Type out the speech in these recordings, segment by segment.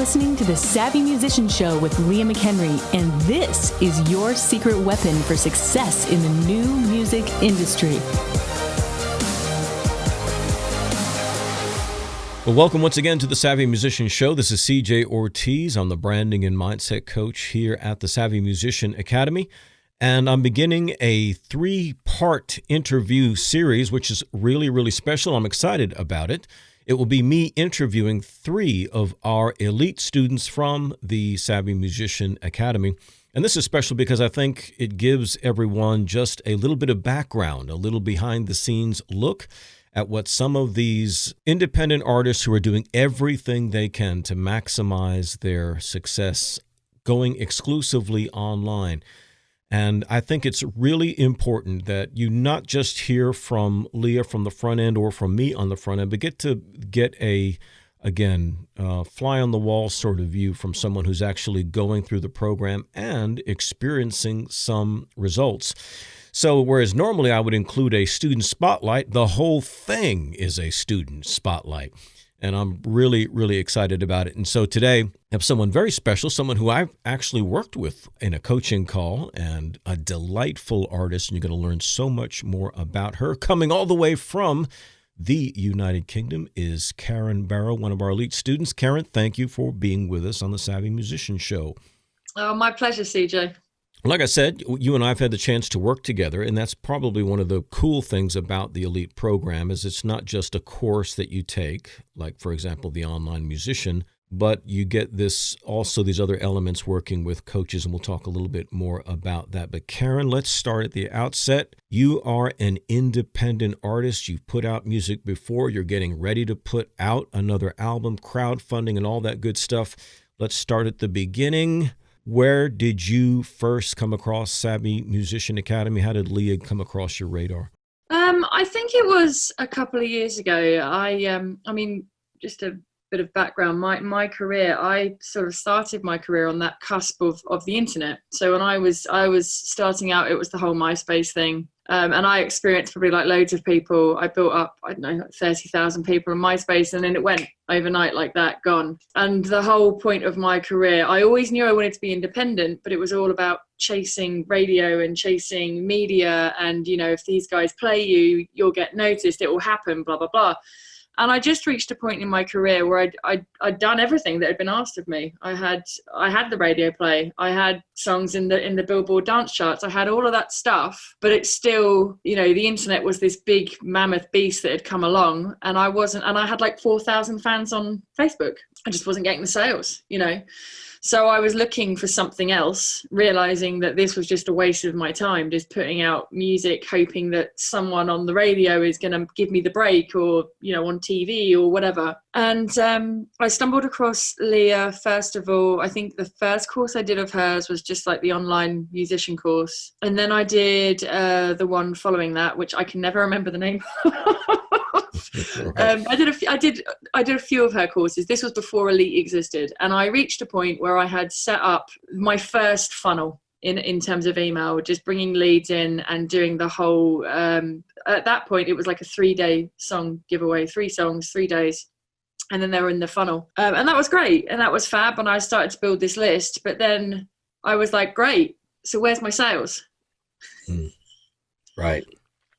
listening to the Savvy Musician Show with Leah McHenry, and this is your secret weapon for success in the new music industry. Well, welcome once again to the Savvy Musician Show. This is CJ Ortiz. I'm the branding and mindset coach here at the Savvy Musician Academy. And I'm beginning a 3-part interview series, which is really, really special. I'm excited about it. It will be me interviewing 3 of our elite students from the Savvy Musician Academy. And this is special because I think it gives everyone just a little bit of background, a little behind-the-scenes look at what some of these independent artists who are doing everything they can to maximize their success going exclusively online. And I think it's really important that you not just hear from Leah from the front end or from me on the front end, but get a fly on the wall sort of view from someone who's actually going through the program and experiencing some results. So whereas normally I would include a student spotlight, the whole thing is a student spotlight. And I'm really, really excited about it. And so today I have someone very special, someone who I've actually worked with in a coaching call, and a delightful artist. And you're going to learn so much more about her. Coming all the way from the United Kingdom is Karen Barrow, one of our elite students. Karen, thank you for being with us on the Savvy Musician Show. Oh, my pleasure, CJ. Like I said, you and I have had the chance to work together, and that's probably one of the cool things about the Elite program is it's not just a course that you take, like, for example, the online musician, but you get these other elements working with coaches, and we'll talk a little bit more about that. But Karen, let's start at the outset. You are an independent artist. You've put out music before. You're getting ready to put out another album, crowdfunding, and all that good stuff. Let's start at the beginning. Where did you first come across Savvy Musician Academy? How did Leah come across your radar? I think it was a couple of years ago. Just a bit of background. My career, I sort of started my career on that cusp of the internet. So when I was starting out, it was the whole MySpace thing. And I experienced probably like loads of people. I built up, I don't know, like 30,000 people on MySpace, and then it went overnight like that, gone. And the whole point of my career, I always knew I wanted to be independent, but it was all about chasing radio and chasing media. And, you know, if these guys play you, you'll get noticed, it will happen, blah, blah, blah. And I just reached a point in my career where I'd done everything that had been asked of me. I had the radio play. I had songs in the Billboard dance charts. I had all of that stuff, but it's still, you know, the internet was this big mammoth beast that had come along, and I had like 4,000 fans on Facebook. I just wasn't getting the sales, you know. So I was looking for something else, realizing that this was just a waste of my time, just putting out music, hoping that someone on the radio is going to give me the break, or, you know, on TV or whatever. And I stumbled across Leah, first of all. I think the first course I did of hers was just like the online musician course. And then I did the one following that, which I can never remember the name Right. I did a few of her courses. This was before Elite existed, and I reached a point where I had set up my first funnel in terms of email, just bringing leads in and doing the whole. At that point, it was like a 3-day song giveaway, 3 songs, 3 days, and then they were in the funnel, and that was great, and that was fab. And I started to build this list, but then I was like, great, so where's my sales? Right.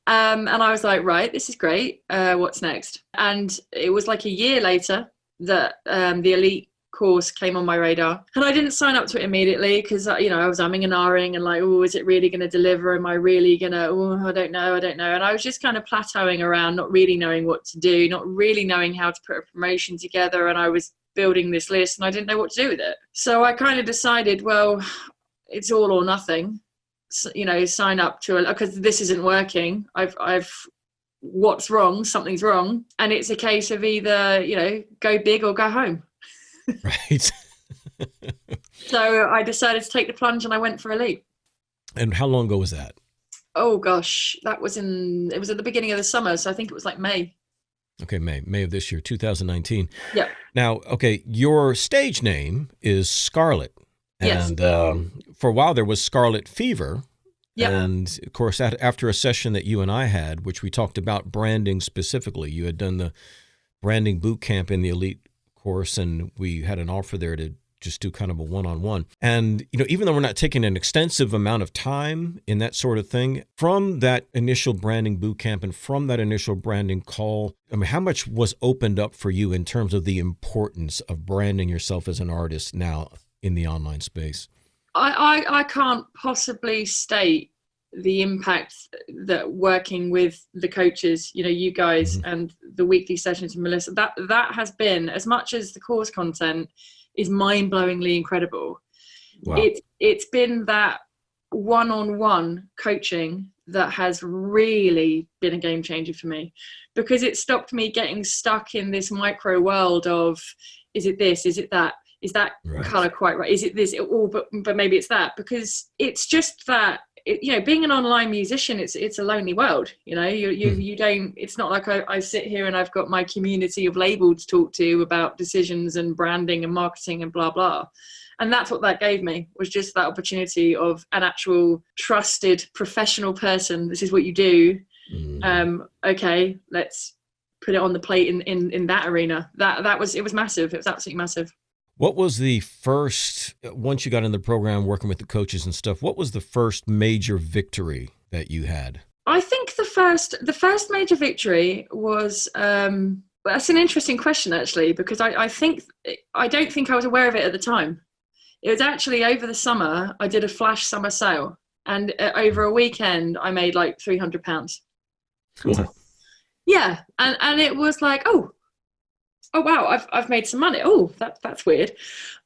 And I was like, right, this is great. What's next? And it was like a year later that the Elite course came on my radar. And I didn't sign up to it immediately because, you know, I was umming and ahhing and like, oh, is it really going to deliver? Am I really going to, I don't know. And I was just kind of plateauing around, not really knowing what to do, not really knowing how to put a promotion together. And I was building this list and I didn't know what to do with it. So I kind of decided, well, it's all or nothing. You know, sign up to because this isn't working. I've what's wrong? Something's wrong, and it's a case of either, you know, go big or go home. Right. So I decided to take the plunge, and I went for Elite. And how long ago was that? Oh gosh, it was at the beginning of the summer, so I think it was like May. Okay, May of this year, 2019. Yeah. Now, okay, your stage name is Scarlet. Yes. And for a while there was Scarlet Fever. Yep. And of course, after a session that you and I had, which we talked about branding specifically, you had done the branding boot camp in the Elite course, and we had an offer there to just do kind of a one-on-one. And, even though we're not taking an extensive amount of time in that sort of thing, from that initial branding boot camp and from that initial branding call, how much was opened up for you in terms of the importance of branding yourself as an artist now in the online space? I can't possibly state the impact that working with the coaches, you guys, and the weekly sessions with Melissa, that has been, as much as the course content is mind-blowingly incredible. Wow. It's been that one-on-one coaching that has really been a game changer for me, because it stopped me getting stuck in this micro world of, is it this, is it that, is that color quite right, is it this, but maybe it's that, because it's just that, being an online musician, it's a lonely world. You don't, it's not like I sit here and I've got my community of labels to talk to about decisions and branding and marketing and blah, blah. And that's what that gave me, was just that opportunity of an actual trusted professional person. This is what you do. Okay, let's put it on the plate in that arena. It was massive. It was absolutely massive. What was the first, once you got in the program working with the coaches and stuff, what was the first major victory that you had? I think the first major victory was, that's an interesting question, actually, because I don't think I was aware of it at the time. It was actually over the summer, I did a flash summer sale, and over a weekend, I made like £300. Yeah. And it was like, oh wow, I've made some money. Oh, that's weird.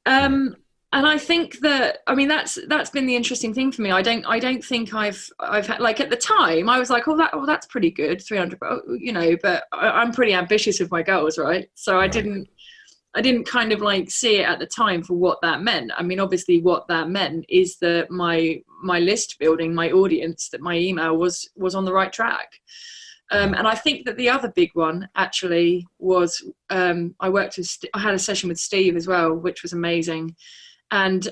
And I think that, that's been the interesting thing for me. I don't think I've had, like, at the time I was like, that's pretty good, 300, but I'm pretty ambitious with my goals, right? So I didn't kind of like see it at the time for what that meant. Obviously what that meant is that my list building, my audience, that my email was on the right track. And I think that the other big one actually was, I had a session with Steve as well, which was amazing. And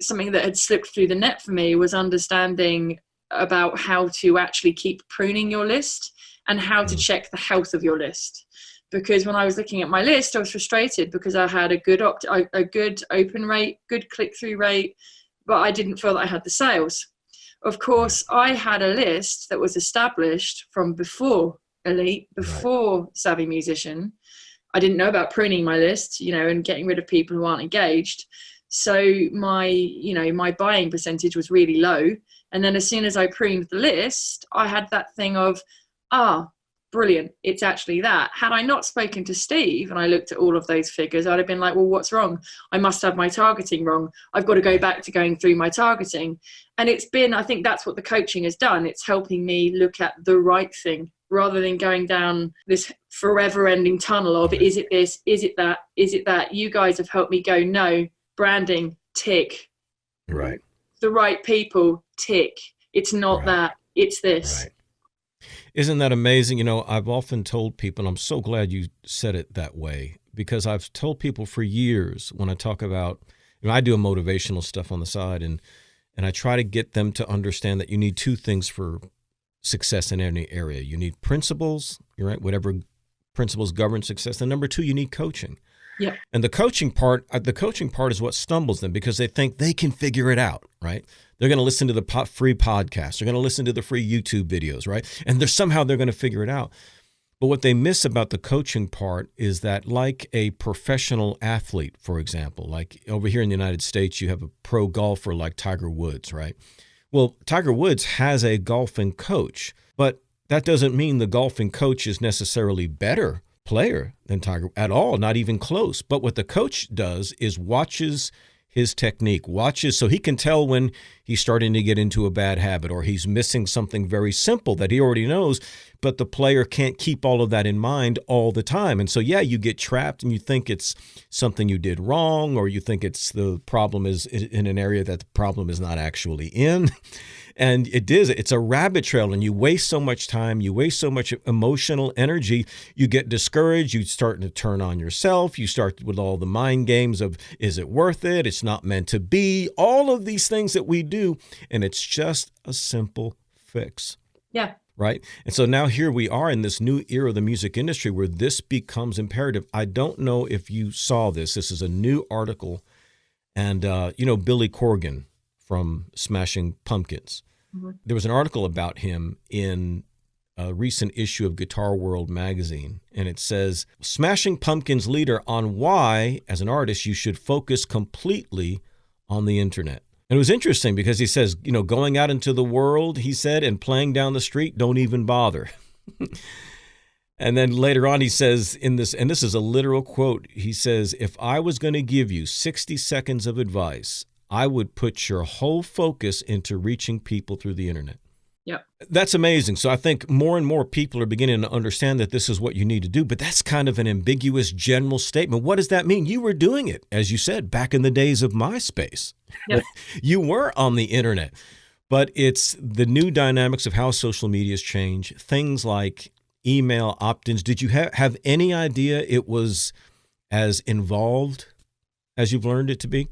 something that had slipped through the net for me was understanding about how to actually keep pruning your list and how to check the health of your list. Because when I was looking at my list, I was frustrated because I had a good open rate, good click-through rate, but I didn't feel that I had the sales. Of course, I had a list that was established from before Elite, before Savvy Musician. I didn't know about pruning my list, and getting rid of people who aren't engaged. So my buying percentage was really low. And then as soon as I pruned the list, I had that thing of, brilliant, it's actually that. Had I not spoken to Steve and I looked at all of those figures, I'd have been like, well, what's wrong? I must have my targeting wrong. I've got to go back to going through my targeting. And I think that's what the coaching has done. It's helping me look at the right thing rather than going down this forever ending tunnel of, is it this, is it that, is it that? You guys have helped me go, no, branding, tick. Right. The right people, tick. It's not that, it's this. Right. Isn't that amazing? I've often told people, and I'm so glad you said it that way, because I've told people for years when I talk about, I do a motivational stuff on the side, and I try to get them to understand that you need two things for success in any area. You need principles, right? Whatever principles govern success. And number two, you need coaching. Yeah. And the coaching part is what stumbles them, because they think they can figure it out, right? They're going to listen to the free podcast. They're going to listen to the free YouTube videos, right? And somehow they're going to figure it out. But what they miss about the coaching part is that, like a professional athlete, for example, like over here in the United States, you have a pro golfer like Tiger Woods, right? Well, Tiger Woods has a golfing coach, but that doesn't mean the golfing coach is necessarily better player than Tiger at all, not even close. But what the coach does is watches his technique, so he can tell when he's starting to get into a bad habit or he's missing something very simple that he already knows, but the player can't keep all of that in mind all the time. And so, you get trapped and you think it's something you did wrong, or you think the problem is in an area that the problem is not actually in. And it's a rabbit trail, and you waste so much time, you waste so much emotional energy, you get discouraged, you start to turn on yourself, you start with all the mind games of, is it worth it? It's not meant to be, all of these things that we do, and it's just a simple fix. Yeah. right? And so now here we are in this new era of the music industry where this becomes imperative. I don't know if you saw this. This is a new article. And, Billy Corgan from Smashing Pumpkins. Mm-hmm. There was an article about him in a recent issue of Guitar World magazine. And it says, Smashing Pumpkins leader on why, as an artist, you should focus completely on the internet. And it was interesting because he says, going out into the world, he said, and playing down the street, don't even bother. And then later on he says in this, and this is a literal quote, he says, if I was going to give you 60 seconds of advice, I would put your whole focus into reaching people through the internet. Yep. That's amazing. So I think more and more people are beginning to understand that this is what you need to do, but that's kind of an ambiguous general statement. What does that mean? You were doing it, as you said, back in the days of MySpace. Yep. You were on the internet, but it's the new dynamics of how social media has changed. Things like email opt-ins. Did you have any idea it was as involved as you've learned it to be?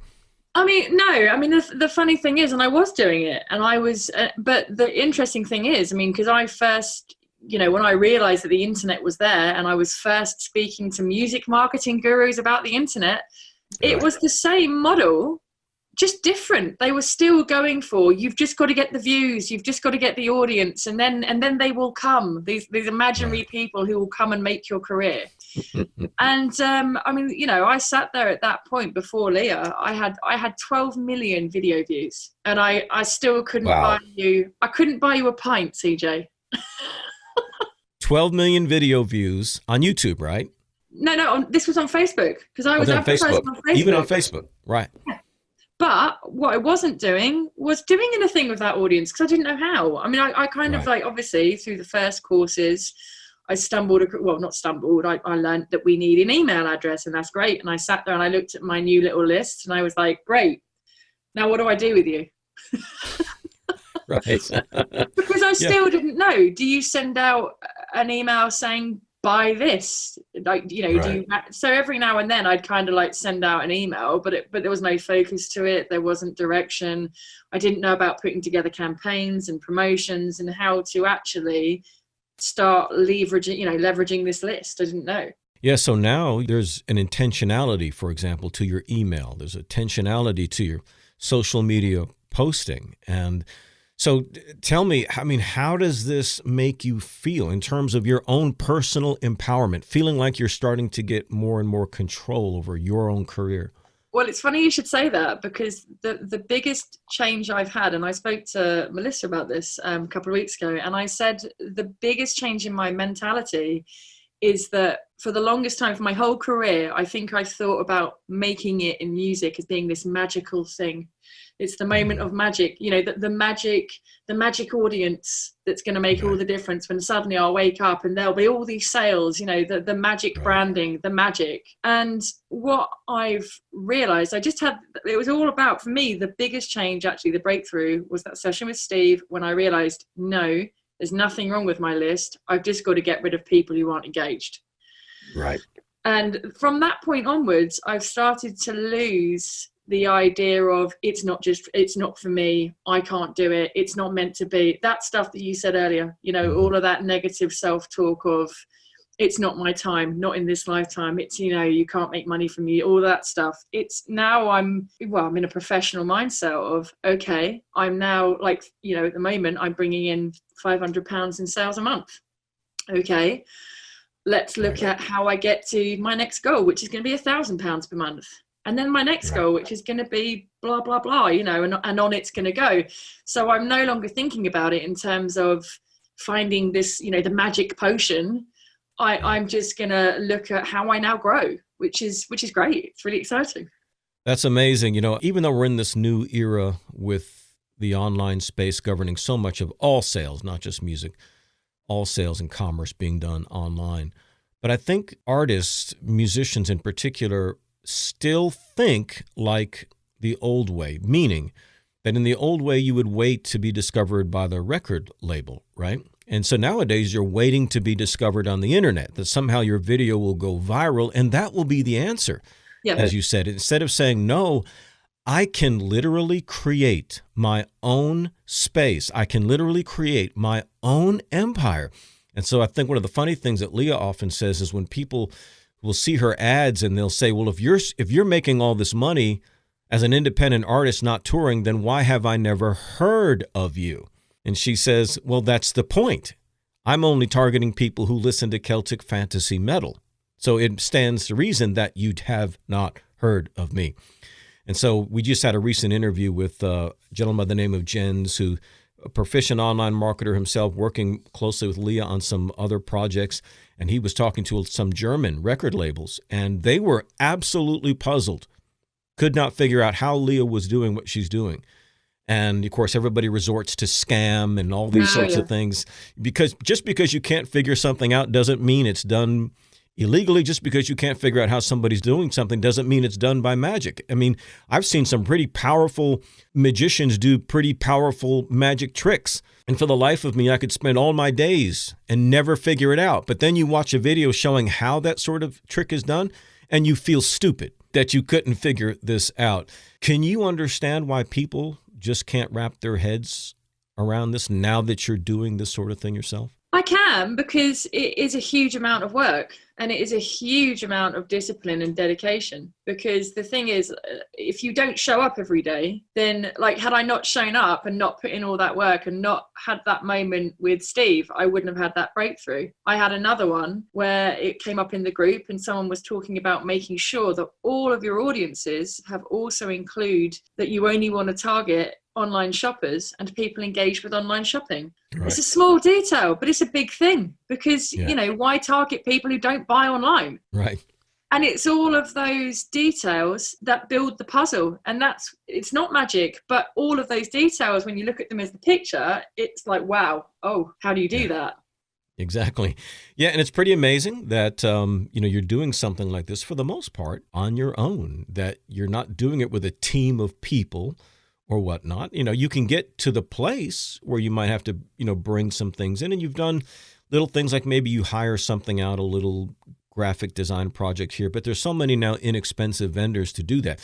I mean, no. I mean, the funny thing is, and I was doing it, and I was, but the interesting thing is, I mean, because I first, when I realized that the internet was there and I was first speaking to music marketing gurus about the internet, it was the same model, just different. They were still going for, you've just got to get the views, you've just got to get the audience, and then they will come, these imaginary people who will come and make your career. And I mean, I sat there at that point before Leah. I had 12 million video views, and I still couldn't buy you a pint, CJ. 12 million video views on YouTube, right? No, this was on Facebook, because I was advertising on Facebook. Even on Facebook, right? Yeah. But what I wasn't doing was doing anything with that audience, because I didn't know how. I mean, I kind of obviously through the first courses, I I learned that we need an email address, and that's great. And I sat there and I looked at my new little list and I was like, great. Now what do I do with you? Right. Because I still didn't know. Do you send out an email saying, buy this? Like, do you, so every now and then I'd kind of send out an email, but there was no focus to it. There wasn't direction. I didn't know about putting together campaigns and promotions and how to actually start leveraging this list. I didn't know. Yeah, so now there's an intentionality, for example, to your email. There's a intentionality to your social media posting. And so tell me, I mean, how does this make you feel in terms of your own personal empowerment, feeling like you're starting to get more and more control over your own career? Well, it's funny you should say that, because the biggest change I've had, and I spoke to Melissa about this a couple of weeks ago, and I said the biggest change in my mentality is that for the longest time, for my whole career, I think I thought about making it in music as being this magical thing. It's the moment of magic, the magic audience that's going to make all the difference when suddenly I'll wake up and there'll be all these sales, the magic branding, the magic. And what I've realized, it was all about, for me, the biggest change, actually, the breakthrough was that session with Steve when I realized, no, there's nothing wrong with my list. I've just got to get rid of people who aren't engaged. Right. And from that point onwards, I've started to lose the idea of it's not for me, I can't do it, it's not meant to be. That stuff that you said earlier, all of that negative self-talk of it's not my time, not in this lifetime, it's, you can't make money from me, all that stuff. It's now I'm in a professional mindset of, okay, I'm now at the moment I'm bringing in £500 in sales a month. Okay, let's look at how I get to my next goal, which is going to be £1,000 per month. And then my next goal, which is going to be blah, blah, blah, and on it's going to go. So I'm no longer thinking about it in terms of finding this, the magic potion. I'm just going to look at how I now grow, which is great. It's really exciting. That's amazing. Even though we're in this new era with the online space governing so much of all sales, not just music, all sales and commerce being done online. But I think artists, musicians in particular, still think like the old way, meaning that in the old way, you would wait to be discovered by the record label, right? And so nowadays you're waiting to be discovered on the internet, that somehow your video will go viral and that will be the answer. Yeah. As you said, instead of saying, no, I can literally create my own space. I can literally create my own empire. And so I think one of the funny things that Leah often says is when people will see her ads and they'll say, well, if you're making all this money as an independent artist not touring, then why have I never heard of you? And she says, well, that's the point. I'm only targeting people who listen to Celtic fantasy metal. So it stands to reason that you'd have not heard of me. And so we just had a recent interview with a gentleman by the name of Jens, who a proficient online marketer himself, working closely with Leah on some other projects. And he was talking to some German record labels, and they were absolutely puzzled, could not figure out how Leah was doing what she's doing. And of course, everybody resorts to scam and all these sorts of things, because just because you can't figure something out doesn't mean it's done illegally. Just because you can't figure out how somebody's doing something doesn't mean it's done by magic. I mean, I've seen some pretty powerful magicians do pretty powerful magic tricks. And for the life of me, I could spend all my days and never figure it out. But then you watch a video showing how that sort of trick is done, and you feel stupid that you couldn't figure this out. Can you understand why people just can't wrap their heads around this now that you're doing this sort of thing yourself? I can, because it is a huge amount of work, and it is a huge amount of discipline and dedication. Because the thing is, if you don't show up every day, then like, had I not shown up and not put in all that work and not had that moment with Steve, I wouldn't have had that breakthrough. I had another one where it came up in the group and someone was talking about making sure that all of your audiences have also include that you only want to target online shoppers and people engaged with online shopping. Right. It's a small detail, but it's a big thing, because, you know, why target people who don't buy online? Right. And it's all of those details that build the puzzle. And it's not magic, but all of those details, when you look at them as the picture, it's like, wow, oh, how do you do that? Exactly. Yeah. And it's pretty amazing that, you're doing something like this for the most part on your own, that you're not doing it with a team of people or whatnot. You can get to the place where you might have to, bring some things in, and you've done little things like maybe you hire something out, a little graphic design project here, but there's so many now inexpensive vendors to do that.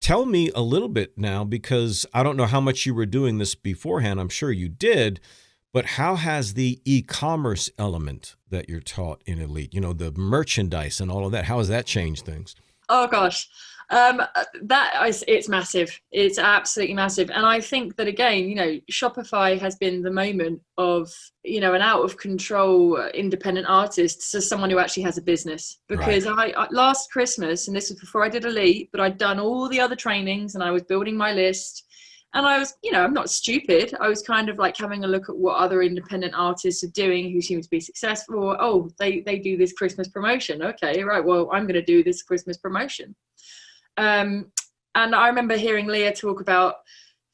Tell me a little bit now, because I don't know how much you were doing this beforehand. I'm sure you did, but how has the e-commerce element that you're taught in Elite, the merchandise and all of that, how has that changed things? Oh gosh. It's massive. It's absolutely massive. And I think that, again, Shopify has been the moment of, an out of control independent artist to someone who actually has a business. Because I last Christmas, and this was before I did Elite, but I'd done all the other trainings and I was building my list. And I was, I'm not stupid. I was kind of like having a look at what other independent artists are doing who seem to be successful. Oh, they do this Christmas promotion. Okay, right. Well, I'm going to do this Christmas promotion. And I remember hearing Leah talk about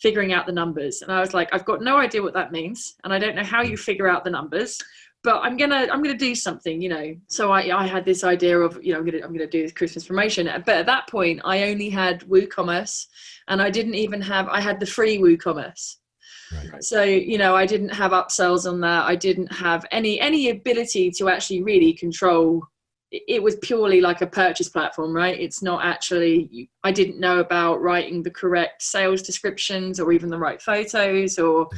figuring out the numbers. And I was like, I've got no idea what that means. And I don't know how you figure out the numbers, but I'm gonna do something, So I had this idea of, I'm gonna do this Christmas promotion. But at that point, I only had WooCommerce, and I didn't even I had the free WooCommerce. Right. So, I didn't have upsells on that. I didn't have any ability to actually really control. It was purely like a purchase platform, right? It's not actually, I didn't know about writing the correct sales descriptions or even the right photos, or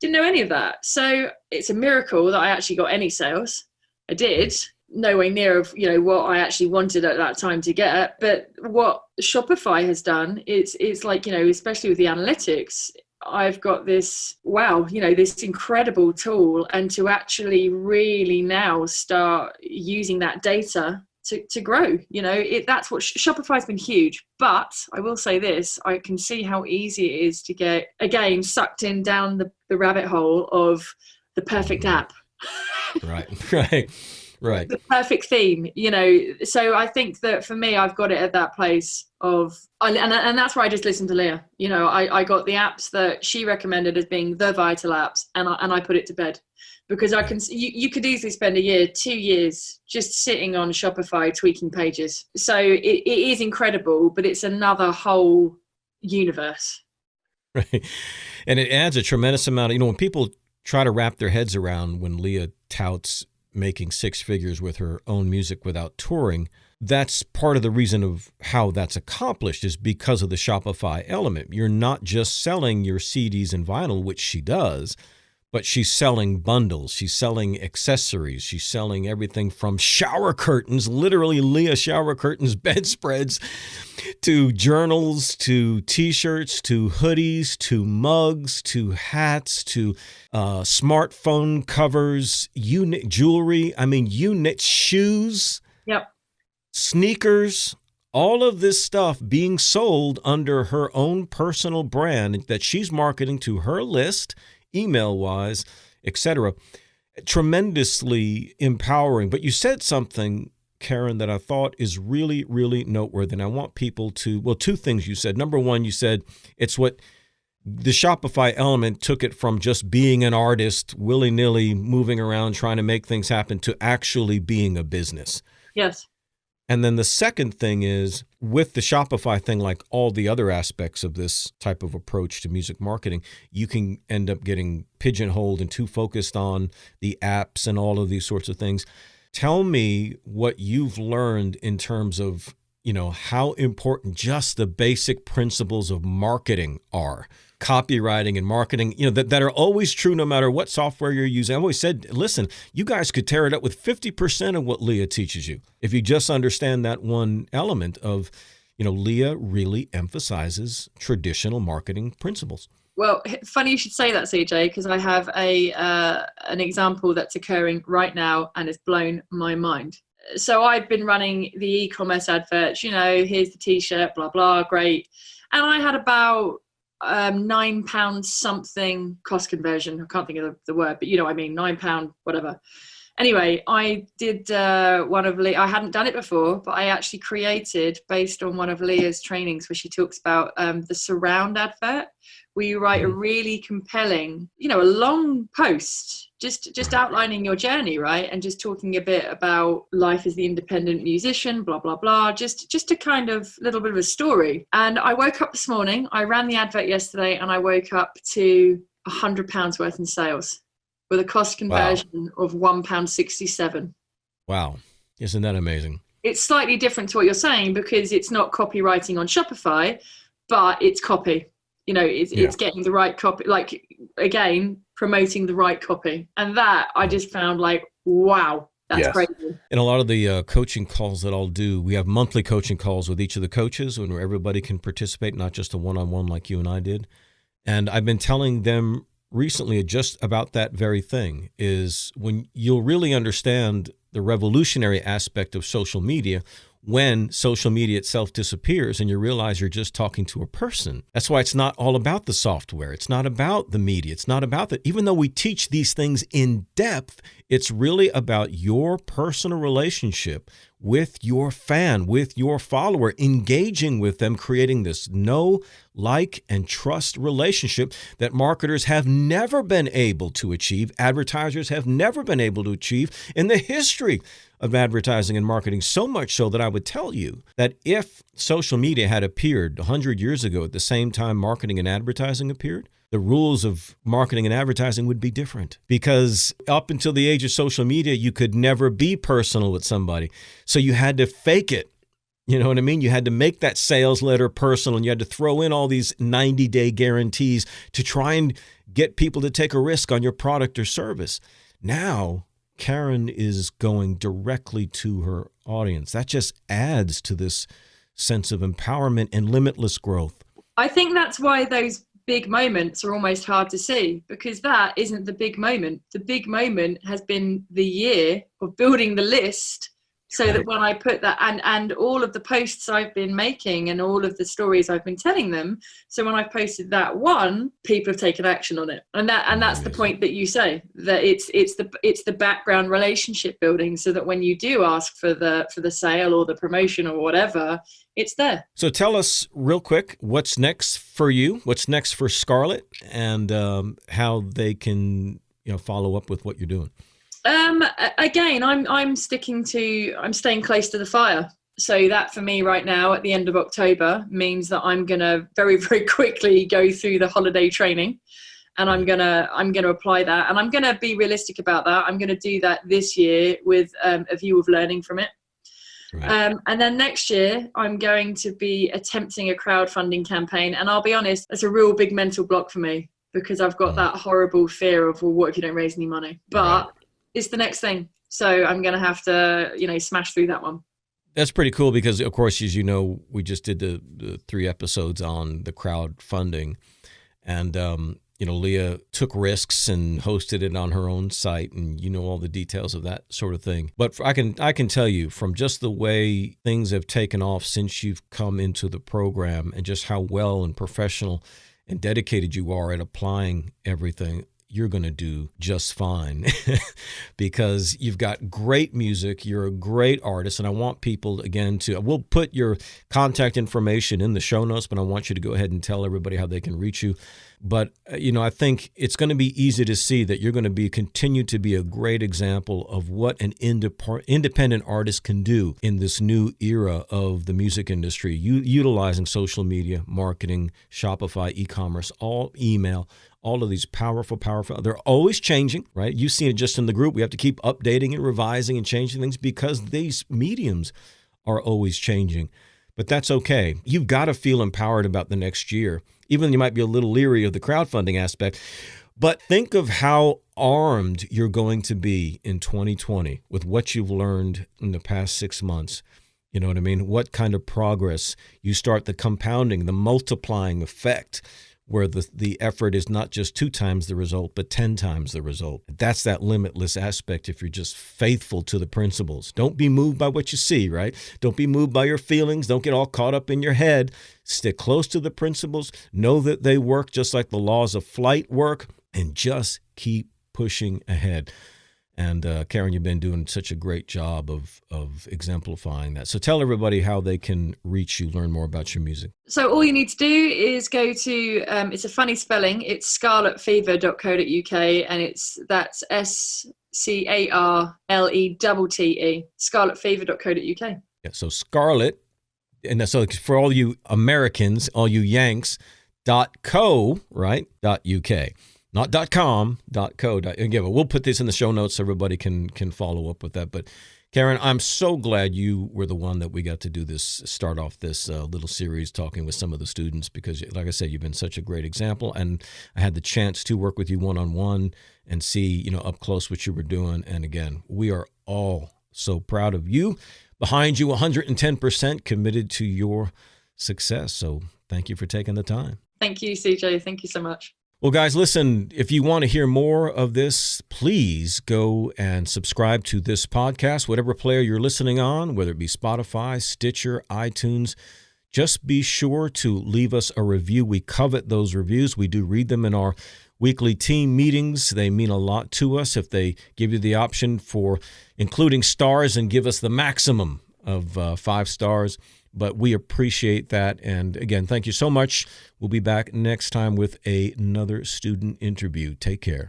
didn't know any of that. So it's a miracle that I actually got any sales. I did, nowhere near of, what I actually wanted at that time to get. But what Shopify has done, it's like, especially with the analytics, I've got this, this incredible tool, and to actually really now start using that data to grow, that's what Shopify's been huge. But I will say this, I can see how easy it is to get, again, sucked in down the rabbit hole of the perfect app. Right. The perfect theme, So I think that for me, I've got it at that place of, and that's where I just listened to Leah. I got the apps that she recommended as being the vital apps, and I put it to bed, because I can. You could easily spend a year, 2 years just sitting on Shopify tweaking pages. So it is incredible, but it's another whole universe. Right, and it adds a tremendous amount of, when people try to wrap their heads around when Leah touts making six figures with her own music without touring. That's part of the reason of how that's accomplished is because of the Shopify element. You're not just selling your CDs and vinyl, which she does, but she's selling bundles. She's selling accessories. She's selling everything from shower curtains, literally Leah shower curtains, bedspreads, to journals, to T-shirts, to hoodies, to mugs, to hats, to smartphone covers, jewelry. I mean, shoes. Yep. Sneakers, all of this stuff being sold under her own personal brand that she's marketing to her list, email-wise, etc. Tremendously empowering. But you said something, Karen, that I thought is really, really noteworthy. And I want people to, well, two things you said. Number one, you said it's what the Shopify element took it from just being an artist, willy-nilly moving around trying to make things happen to actually being a business. Yes. And then the second thing is with the Shopify thing, like all the other aspects of this type of approach to music marketing, you can end up getting pigeonholed and too focused on the apps and all of these sorts of things. Tell me what you've learned in terms of, how important just the basic principles of marketing are. Copywriting and marketing, that are always true no matter what software you're using. I've always said, listen, you guys could tear it up with 50% of what Leah teaches you. If you just understand that one element of, Leah really emphasizes traditional marketing principles. Well, funny you should say that, CJ, because I have an example that's occurring right now and has blown my mind. So I've been running the e-commerce adverts, here's the t-shirt, blah, blah, great. And I had about £9 something cost conversion. I can't think of the word, but £9, whatever. Anyway, I did one of I hadn't done it before, but I actually created based on one of Leah's trainings where she talks about the surround advert, where you write a really compelling, a long post, just outlining your journey, right? And just talking a bit about life as the independent musician, blah, blah, blah, just a kind of little bit of a story. And I woke up this morning, I ran the advert yesterday, and I woke up to £100 worth in sales with a cost conversion of £1.67. Wow. Isn't that amazing? It's slightly different to what you're saying because it's not copywriting on Shopify, but it's copy. It's getting the right copy, like, again, promoting the right copy. And that I just found like, wow, that's crazy. In a lot of the coaching calls that I'll do, we have monthly coaching calls with each of the coaches where everybody can participate, not just a one-on-one like you and I did. And I've been telling them recently just about that very thing is when you'll really understand the revolutionary aspect of social media when social media itself disappears and you realize you're just talking to a person. That's why it's not all about the software. It's not about the media. It's not about that. Even though we teach these things in depth, it's really about your personal relationship with your fan, with your follower, engaging with them, creating this know, like, and trust relationship that marketers have never been able to achieve, advertisers have never been able to achieve in the history of advertising and marketing, so much so that I would tell you that if social media had appeared 100 years ago at the same time marketing and advertising appeared, the rules of marketing and advertising would be different because up until the age of social media, you could never be personal with somebody. So you had to fake it. You know what I mean? You had to make that sales letter personal and you had to throw in all these 90-day guarantees to try and get people to take a risk on your product or service. Now, Karen is going directly to her audience. That just adds to this sense of empowerment and limitless growth. I think that's why those big moments are almost hard to see because that isn't the big moment. The big moment has been the year of building the list so that when I put that and all of the posts I've been making and all of the stories I've been telling them. So when I posted that one, people have taken action on it. And that's the point that you say, that it's the background relationship building so that when you do ask for the sale or the promotion or whatever, it's there. So tell us real quick, what's next for you? What's next for Scarlett and how they can follow up with what you're doing? Again, I'm staying close to the fire. So that for me right now at the end of October means that I'm going to very, very quickly go through the holiday training. And I'm gonna apply that, and I'm gonna be realistic about that. I'm gonna do that this year with a view of learning from it. Right. And then next year, I'm going to be attempting a crowdfunding campaign. And I'll be honest, it's a real big mental block for me, because I've got that horrible fear of, well, what if you don't raise any money? But it's the next thing. So I'm going to have to, smash through that one. That's pretty cool because, of course, as you know, we just did the 3 episodes on the crowdfunding. And, Leah took risks and hosted it on her own site, and all the details of that sort of thing. But I can tell you from just the way things have taken off since you've come into the program, and just how well and professional and dedicated you are at applying everything, you're going to do just fine because you've got great music. You're a great artist. And I want people, again, we'll put your contact information in the show notes, but I want you to go ahead and tell everybody how they can reach you. But, I think it's going to be easy to see that you're going to continue to be a great example of what an independent artist can do in this new era of the music industry, utilizing social media, marketing, Shopify, e-commerce, all email, all of these powerful, they're always changing, right? You've seen it just in the group. We have to keep updating and revising and changing things because these mediums are always changing. But that's okay. You've got to feel empowered about the next year. Even though you might be a little leery of the crowdfunding aspect. But think of how armed you're going to be in 2020 with what you've learned in the past 6 months. You know what I mean? What kind of progress you start, the compounding, the multiplying effect, where the effort is not just 2 times the result, but 10 times the result. That's that limitless aspect if you're just faithful to the principles. Don't be moved by what you see, right? Don't be moved by your feelings. Don't get all caught up in your head. Stick close to the principles. Know that they work just like the laws of flight work, and just keep pushing ahead. And Karen, you've been doing such a great job of exemplifying that. So tell everybody how they can reach you, learn more about your music. So all you need to do is go to, it's a funny spelling, it's scarletfever.co.uk, and that's SCARLETTE, scarletfever.co.uk. Yeah, so Scarlet, and so for all you Americans, all you Yanks, .co, right, .uk. Not .com, .co. Again, we'll put this in the show notes so everybody can follow up with that. But Karen, I'm so glad you were the one that we got to do this, start off this little series talking with some of the students, because like I said, you've been such a great example. And I had the chance to work with you one-on-one and see, up close what you were doing. And again, we are all so proud of you, behind you 110% committed to your success. So thank you for taking the time. Thank you, CJ. Thank you so much. Well, guys, listen, if you want to hear more of this, please go and subscribe to this podcast, whatever player you're listening on, whether it be Spotify, Stitcher, iTunes. Just be sure to leave us a review. We covet those reviews. We do read them in our weekly team meetings. They mean a lot to us. If they give you the option for including stars and give us the maximum of 5 stars, but we appreciate that. And again, thank you so much. We'll be back next time with another student interview. Take care.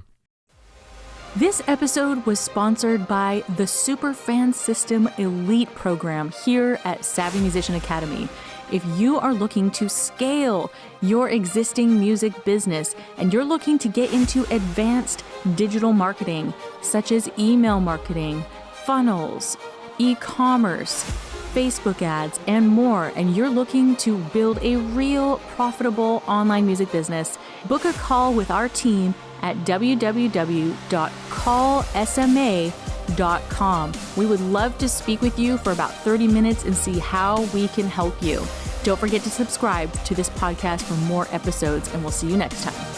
This episode was sponsored by the Superfan System Elite program here at Savvy Musician Academy. If you are looking to scale your existing music business and you're looking to get into advanced digital marketing, such as email marketing, funnels, e-commerce, Facebook ads, and more, and you're looking to build a real profitable online music business, book a call with our team at www.callsma.com. We would love to speak with you for about 30 minutes and see how we can help you. Don't forget to subscribe to this podcast for more episodes, and we'll see you next time.